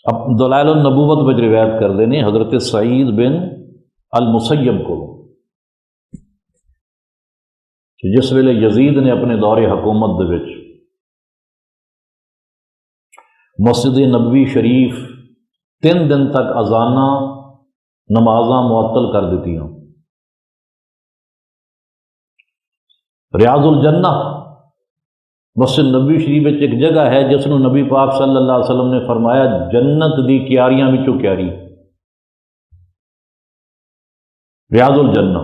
اب دلائل النبوت میں روایت کر دینے حضرت سعید بن المسیب کو کہ جس ویلے یزید نے اپنے دور حکومت دے وچ مسجد نبوی شریف 3 دن تک اذاناں نمازاں معطل کر دیتی ہیں۔ ریاض الجنہ مسجد نبوی شریف میں ایک جگہ ہے جس نو نبی پاک صلی اللہ علیہ وسلم نے فرمایا جنت دی کیاریاں وچوں کیاری، ریاض الجنہ،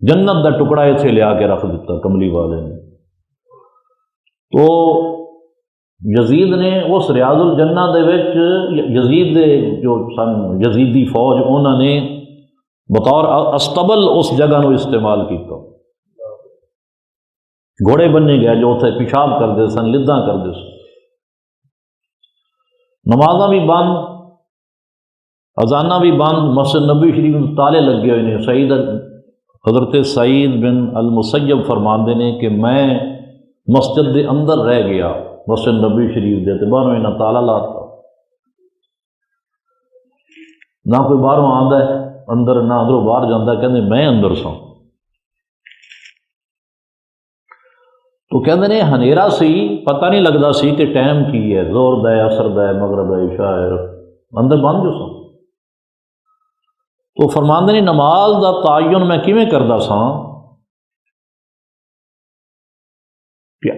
جنت دا ٹکڑا اتنے لیا کے رکھ دیتا کملی والے نے۔ تو یزید نے اس ریاض الجنہ دے وچ یزید دے جو سن یزیدی فوج انہوں نے بطور استبل اس جگہ نو استعمال کیتا، گھوڑے بننے گئے جو اتنے پیشاب کرتے سن، لداں کرتے سن، نمازاں بھی بند، اذاناں بھی بند، مسجد نبوی شریف میں تالے لگے ہوئے نے۔ حضرت سعید بن المسیب فرماندے نے کہ میں مسجد دے اندر رہ گیا، مسجد نبوی شریف دے تے باہروں انہاں تالا لاتا، نہ کوئی باہروں آندا ہے اندر، نہ اندروں باہر جاندا ہے، کہندے میں اندر سا۔ تو کہندے نے ہنیرا سی، پتہ نہیں لگدا سی کہ ٹائم کی ہے، زور دا ہے، عصر دا ہے، مغرب ہے، عشاء ہے، اندر بند جو سا۔ تو فرماندے نے نماز دا تعین میں کیویں کردا سا کہ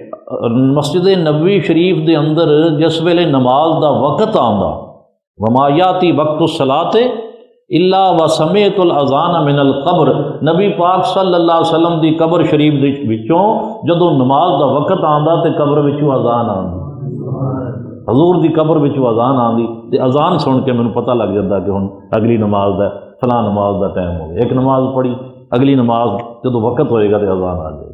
مسجد نبوی شریف دے اندر جس ویلے نماز دا وقت آندا، وما یاتی وقت الصلاۃ الا وسمعت الاذان من القبر، نبی پاک صلی اللہ علیہ وسلم دی قبر شریف دے وچوں جدوں نماز دا وقت آندا تے قبر وچوں اذان آندی، حضور دی قبر وچوں اذان آندی تے اذان سن کے مینوں پتہ لگ جاتا کہ ہن اگلی نماز دا فلاں نماز دا ٹائم ہو گیا۔ ایک نماز پڑھی، اگلی نماز جدوں وقت ہوئے گا تے اذان آ جائے گی۔